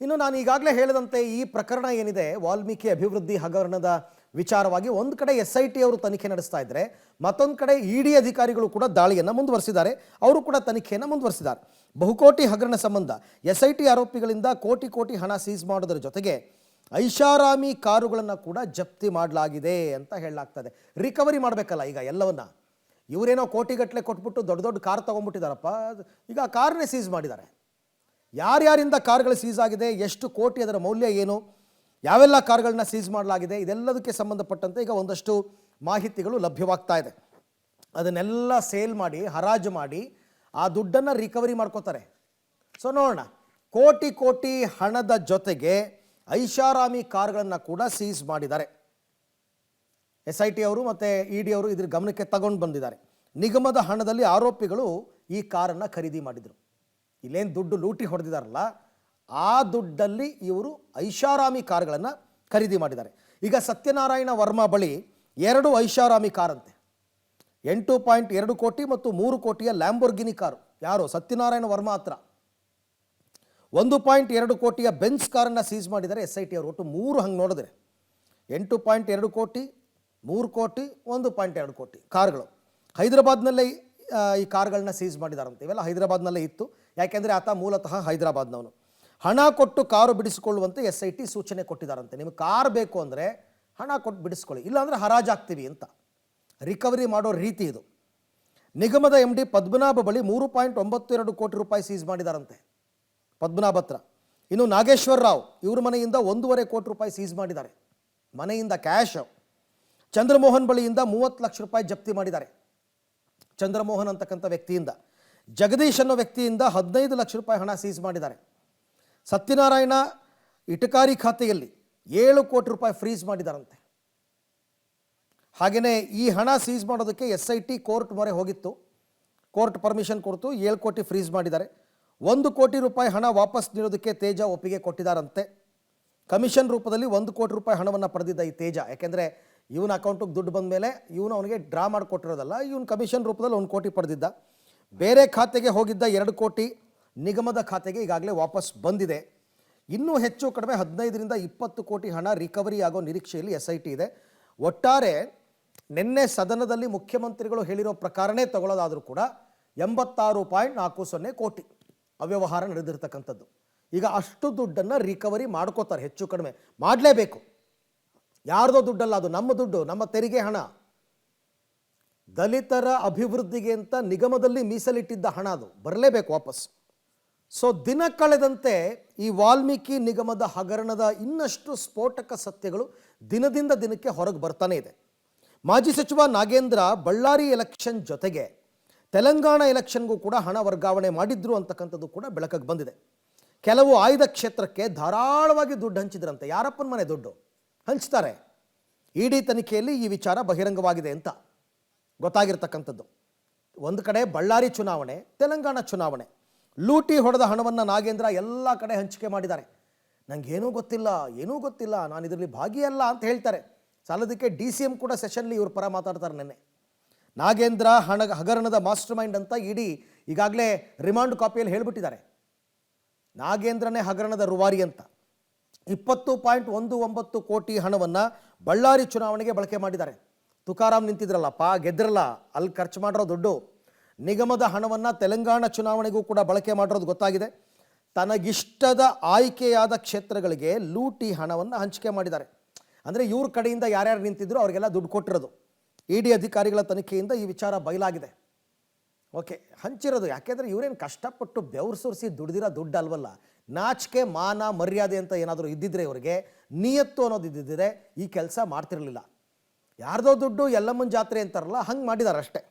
ಇನ್ನು ನಾನು ಈಗಾಗಲೇ ಹೇಳಿದಂತೆ ಈ ಪ್ರಕರಣ ಏನಿದೆ ವಾಲ್ಮೀಕಿ ಅಭಿವೃದ್ಧಿ ಹಗರಣದ ವಿಚಾರವಾಗಿ ಒಂದು ಕಡೆ SIT ಅವರು ತನಿಖೆ ನಡೆಸ್ತಾ ಇದ್ದರೆ ಮತ್ತೊಂದು ಕಡೆ ED ಅಧಿಕಾರಿಗಳು ಕೂಡ ದಾಳಿಯನ್ನು ಮುಂದುವರಿಸಿದ್ದಾರೆ. ಅವರು ಕೂಡ ತನಿಖೆಯನ್ನು ಮುಂದುವರಿಸಿದ್ದಾರೆ. ಬಹುಕೋಟಿ ಹಗರಣ ಸಂಬಂಧ SIT ಆರೋಪಿಗಳಿಂದ ಕೋಟಿ ಕೋಟಿ ಹಣ ಸೀಸ್ ಮಾಡೋದರ ಜೊತೆಗೆ ಐಷಾರಾಮಿ ಕಾರುಗಳನ್ನು ಕೂಡ ಜಪ್ತಿ ಮಾಡಲಾಗಿದೆ ಅಂತ ಹೇಳಲಾಗ್ತದೆ. ರಿಕವರಿ ಮಾಡಬೇಕಲ್ಲ ಈಗ ಎಲ್ಲವನ್ನ. ಇವರೇನೋ ಕೋಟಿಗಟ್ಟಲೆ ಕೊಟ್ಬಿಟ್ಟು ದೊಡ್ಡ ದೊಡ್ಡ ಕಾರ್ ತೊಗೊಂಡ್ಬಿಟ್ಟಿದ್ದಾರಪ್ಪ. ಈಗ ಆ ಕಾರ್ನೇ ಸೀಸ್ ಮಾಡಿದ್ದಾರೆ. ಯಾರ್ಯಾರಿಂದ ಕಾರ್ಗಳು ಸೀಸ್ ಆಗಿದೆ, ಎಷ್ಟು ಕೋಟಿ ಅದರ ಮೌಲ್ಯ ಏನು, ಯಾವೆಲ್ಲ ಕಾರ್ಗಳನ್ನ ಸೀಸ್ ಮಾಡಲಾಗಿದೆ, ಇದೆಲ್ಲದಕ್ಕೆ ಸಂಬಂಧಪಟ್ಟಂತೆ ಈಗ ಒಂದಷ್ಟು ಮಾಹಿತಿಗಳು ಲಭ್ಯವಾಗ್ತಾ ಇದೆ. ಅದನ್ನೆಲ್ಲ ಸೇಲ್ ಮಾಡಿ ಹರಾಜು ಮಾಡಿ ಆ ದುಡ್ಡನ್ನು ರಿಕವರಿ ಮಾಡ್ಕೋತಾರೆ. ಸೊ ನೋಡೋಣ, ಕೋಟಿ ಕೋಟಿ ಹಣದ ಜೊತೆಗೆ ಐಷಾರಾಮಿ ಕಾರ್ಗಳನ್ನು ಕೂಡ ಸೀಸ್ ಮಾಡಿದ್ದಾರೆ. SIT ಅವರು ಮತ್ತು ED ಅವರು ಇದ್ರ ಗಮನಕ್ಕೆ ತಗೊಂಡು ಬಂದಿದ್ದಾರೆ. ನಿಗಮದ ಹಣದಲ್ಲಿ ಆರೋಪಿಗಳು ಈ ಕಾರನ್ನು ಖರೀದಿ ಮಾಡಿದರು. ಇಲ್ಲೇನು ದುಡ್ಡು ಲೂಟಿ ಹೊಡೆದಿದ್ದಾರಲ್ಲ, ಆ ದುಡ್ಡಲ್ಲಿ ಇವರು ಐಷಾರಾಮಿ ಕಾರ್ಗಳನ್ನು ಖರೀದಿ ಮಾಡಿದ್ದಾರೆ. ಈಗ ಸತ್ಯನಾರಾಯಣ ವರ್ಮಾ ಬಳಿ 2 ಐಷಾರಾಮಿ ಕಾರಂತೆ, 8.2 ಕೋಟಿ ಮತ್ತು 3 ಕೋಟಿಯ ಲ್ಯಾಂಬೋರ್ಗಿನಿ ಕಾರು. ಯಾರು? ಸತ್ಯನಾರಾಯಣ ವರ್ಮಾ ಹತ್ರ. 1.2 ಕೋಟಿಯ ಬೆನ್ಸ್ ಕಾರನ್ನು ಸೀಸ್ ಮಾಡಿದ್ದಾರೆ SIT ಅವರು. ಒಟ್ಟು 3 ಹಂಗೆ ನೋಡಿದ್ರೆ 8.2 ಕೋಟಿ, 3 ಕೋಟಿ, 1.2 ಕೋಟಿ ಕಾರುಗಳು. ಹೈದರಾಬಾದ್ನಲ್ಲೇ ಈ ಕಾರುಗಳನ್ನ ಸೀಸ್ ಮಾಡಿದಾರಂತೆ. ಇವೆಲ್ಲ ಹೈದರಾಬಾದ್ನಲ್ಲೇ ಇತ್ತು. ಯಾಕೆಂದರೆ ಆತ ಮೂಲತಃ ಹೈದರಾಬಾದ್ನವನು. ಹಣ ಕೊಟ್ಟು ಕಾರು ಬಿಡಿಸಿಕೊಳ್ಳುವಂತೆ SIT ಸೂಚನೆ ಕೊಟ್ಟಿದ್ದಾರಂತೆ. ನಿಮಗೆ ಕಾರ್ ಬೇಕು ಅಂದರೆ ಹಣ ಕೊಟ್ಟು ಬಿಡಿಸ್ಕೊಳ್ಳಿ, ಇಲ್ಲಾಂದರೆ ಹರಾಜಾಗ್ತೀವಿ ಅಂತ. ರಿಕವರಿ ಮಾಡೋ ರೀತಿ ಇದು. ನಿಗಮದ MD ಪದ್ಮನಾಭ ಬಳಿ 3.92 ಕೋಟಿ ರೂಪಾಯಿ ಸೀಸ್ ಮಾಡಿದಾರಂತೆ, ಪದ್ಮನಾಭ ಹತ್ರ. ಇನ್ನು ನಾಗೇಶ್ವರ ರಾವ್ ಇವ್ರ ಮನೆಯಿಂದ 1.5 ಕೋಟಿ ರೂಪಾಯಿ ಸೀಸ್ ಮಾಡಿದ್ದಾರೆ, ಮನೆಯಿಂದ ಕ್ಯಾಶ್. ಚಂದ್ರಮೋಹನ್ ಬಳಿಯಿಂದ 30 ಲಕ್ಷ ರೂಪಾಯಿ ಜಪ್ತಿ ಮಾಡಿದ್ದಾರೆ, ಚಂದ್ರಮೋಹನ್ ಅಂತಕ್ಕಂಥ ವ್ಯಕ್ತಿಯಿಂದ. ಜಗದೀಶ್ ಅನ್ನೋ ವ್ಯಕ್ತಿಯಿಂದ 15 ಲಕ್ಷ ರೂಪಾಯಿ ಹಣ ಸೀಸ್ ಮಾಡಿದ್ದಾರೆ. ಸತ್ಯನಾರಾಯಣ ಇಟಕಾರಿ ಖಾತೆಯಲ್ಲಿ 7 ಕೋಟಿ ರೂಪಾಯಿ ಫ್ರೀಸ್ ಮಾಡಿದಾರಂತೆ. ಹಾಗೆಯೇ ಈ ಹಣ ಸೀಸ್ ಮಾಡೋದಕ್ಕೆ SIT ಕೋರ್ಟ್ ಮೊರೆ ಹೋಗಿತ್ತು. ಕೋರ್ಟ್ ಪರ್ಮಿಷನ್ ಕೊಡ್ತು, 7 ಕೋಟಿ ಫ್ರೀಸ್ ಮಾಡಿದ್ದಾರೆ. 1 ಕೋಟಿ ರೂಪಾಯಿ ಹಣ ವಾಪಸ್ ನೀಡೋದಕ್ಕೆ ತೇಜ ಒಪ್ಪಿಗೆ ಕೊಟ್ಟಿದ್ದಾರಂತೆ. ಕಮಿಷನ್ ರೂಪದಲ್ಲಿ 1 ಕೋಟಿ ರೂಪಾಯಿ ಹಣವನ್ನು ಪಡೆದಿದ್ದ ಈ ತೇಜ, ಯಾಕೆಂದರೆ ಇವನ ಅಕೌಂಟಿಗೆ ದುಡ್ಡು ಬಂದ ಮೇಲೆ ಇವನು ಅವನಿಗೆ ಡ್ರಾ ಮಾಡಿಕೊಟ್ಟಿರೋದಲ್ಲ, ಇವನು ಕಮಿಷನ್ ರೂಪದಲ್ಲಿ 1 ಕೋಟಿ ಪಡೆದಿದ್ದ. ಬೇರೆ ಖಾತೆಗೆ ಹೋಗಿದ್ದ 2 ಕೋಟಿ ನಿಗಮದ ಖಾತೆಗೆ ಈಗಾಗಲೇ ವಾಪಸ್ ಬಂದಿದೆ. ಇನ್ನೂ ಹೆಚ್ಚು ಕಡಿಮೆ 15ರಿಂದ 20 ಕೋಟಿ ಹಣ ರಿಕವರಿ ಆಗೋ ನಿರೀಕ್ಷೆಯಲ್ಲಿ SIT ಇದೆ. ಒಟ್ಟಾರೆ ನಿನ್ನೆ ಸದನದಲ್ಲಿ ಮುಖ್ಯಮಂತ್ರಿಗಳು ಹೇಳಿರೋ ಪ್ರಕಾರನೇ ತಗೊಳ್ಳೋದಾದರೂ ಕೂಡ 86.40 ಕೋಟಿ ಅವ್ಯವಹಾರ ನಡೆದಿರ್ತಕ್ಕಂಥದ್ದು. ಈಗ ಅಷ್ಟು ದುಡ್ಡನ್ನು ರಿಕವರಿ ಮಾಡ್ಕೋತಾರೆ, ಹೆಚ್ಚು ಕಡಿಮೆ ಮಾಡಲೇಬೇಕು. ಯಾರ್ದೋ ದುಡ್ಡಲ್ಲ, ಅದು ನಮ್ಮ ದುಡ್ಡು, ನಮ್ಮ ತೆರಿಗೆ ಹಣ. ದಲಿತರ ಅಭಿವೃದ್ಧಿಗೆ ಅಂತ ನಿಗಮದಲ್ಲಿ ಮೀಸಲಿಟ್ಟಿದ್ದ ಹಣ, ಅದು ಬರಲೇಬೇಕು ವಾಪಸ್. ಸೊ ದಿನ ಕಳೆದಂತೆ ಈ ವಾಲ್ಮೀಕಿ ನಿಗಮದ ಹಗರಣದ ಇನ್ನಷ್ಟು ಸ್ಫೋಟಕ ಸತ್ಯಗಳು ದಿನದಿಂದ ದಿನಕ್ಕೆ ಹೊರಗೆ ಬರ್ತಾನೆ ಇದೆ. ಮಾಜಿ ಸಚಿವ ನಾಗೇಂದ್ರ ಬಳ್ಳಾರಿ ಎಲೆಕ್ಷನ್ ಜೊತೆಗೆ ತೆಲಂಗಾಣ ಎಲೆಕ್ಷನ್ಗೂ ಕೂಡ ಹಣ ವರ್ಗಾವಣೆ ಮಾಡಿದ್ರು ಅಂತಕ್ಕಂಥದ್ದು ಕೂಡ ಬೆಳಕಿಗೆ ಬಂದಿದೆ. ಕೆಲವು ಆಯ್ದ ಕ್ಷೇತ್ರಕ್ಕೆ ಧಾರಾಳವಾಗಿ ದುಡ್ಡು ಹಂಚಿದ್ರಂತೆ. ಯಾರಪ್ಪನ ಮನೆ ದುಡ್ಡು ಹಂಚ್ತಾರೆ. ED ತನಿಖೆಯಲ್ಲಿ ಈ ವಿಚಾರ ಬಹಿರಂಗವಾಗಿದೆ ಅಂತ ಗೊತ್ತಾಗಿರ್ತಕ್ಕಂಥದ್ದು. ಒಂದು ಕಡೆ ಬಳ್ಳಾರಿ ಚುನಾವಣೆ, ತೆಲಂಗಾಣ ಚುನಾವಣೆ, ಲೂಟಿ ಹೊಡೆದ ಹಣವನ್ನು ನಾಗೇಂದ್ರ ಎಲ್ಲ ಕಡೆ ಹಂಚಿಕೆ ಮಾಡಿದ್ದಾರೆ. ನನಗೇನೂ ಗೊತ್ತಿಲ್ಲ, ನಾನು ಇದರಲ್ಲಿ ಭಾಗಿಯಲ್ಲ ಅಂತ ಹೇಳ್ತಾರೆ. ಸಾಲದಕ್ಕೆ DCM ಕೂಡ ಸೆಷನ್ಲಿ ಇವ್ರ ಪರ ಮಾತಾಡ್ತಾರೆ. ನೆನ್ನೆ ನಾಗೇಂದ್ರ ಹಗರಣದ ಮಾಸ್ಟರ್ ಮೈಂಡ್ ಅಂತ ED ಈಗಾಗಲೇ ರಿಮಾಂಡ್ ಕಾಪಿಯಲ್ಲಿ ಹೇಳಿಬಿಟ್ಟಿದ್ದಾರೆ. ನಾಗೇಂದ್ರನೇ ಹಗರಣದ ರೂವಾರಿ ಅಂತ. 20.19 ಕೋಟಿ ಹಣವನ್ನು ಬಳ್ಳಾರಿ ಚುನಾವಣೆಗೆ ಬಳಕೆ ಮಾಡಿದ್ದಾರೆ. ತುಕಾರಾಮ್ ನಿಂತಿದ್ರಲ್ಲಪ್ಪ, ಗೆದ್ರಲ್ಲ, ಅಲ್ಲಿ ಖರ್ಚು ಮಾಡಿರೋ ದುಡ್ಡು. ನಿಗಮದ ಹಣವನ್ನು ತೆಲಂಗಾಣ ಚುನಾವಣೆಗೂ ಕೂಡ ಬಳಕೆ ಮಾಡಿರೋದು ಗೊತ್ತಾಗಿದೆ. ತನಗಿಷ್ಟದ ಆಯ್ಕೆಯಾದ ಕ್ಷೇತ್ರಗಳಿಗೆ ಲೂಟಿ ಹಣವನ್ನು ಹಂಚಿಕೆ ಮಾಡಿದ್ದಾರೆ. ಅಂದರೆ ಇವ್ರ ಕಡೆಯಿಂದ ಯಾರ್ಯಾರು ನಿಂತಿದ್ರು ಅವರಿಗೆಲ್ಲ ದುಡ್ಡು ಕೊಟ್ಟಿರೋದು. ED ಅಧಿಕಾರಿಗಳ ತನಿಖೆಯಿಂದ ಈ ವಿಚಾರ ಬಯಲಾಗಿದೆ. ಓಕೆ, ಹಂಚಿರೋದು ಯಾಕೆಂದರೆ ಇವರೇನು ಕಷ್ಟಪಟ್ಟು ಬೆವರು ಸುರಿಸಿ ದುಡ್ದಿರೋ ದುಡ್ಡು ಅಲ್ವಲ್ಲ. ನಾಚಿಕೆ, ಮಾನ, ಮರ್ಯಾದೆ ಅಂತ ಏನಾದರೂ ಇದ್ದಿದ್ರೆ ಇವರಿಗೆ, ನಿಯತ್ತು ಅನ್ನೋದು ಇದ್ದಿದ್ದರೆ ಈ ಕೆಲಸ ಮಾಡ್ತಿರಲಿಲ್ಲ. ಯಾರ್ದೋ ದುಡ್ಡು ಎಲ್ಲಮ್ಮನ ಜಾತ್ರೆ ಅಂತಾರಲ್ಲ, ಹಂಗೆ ಮಾಡಿದ್ದಾರೆ ಅಷ್ಟೇ.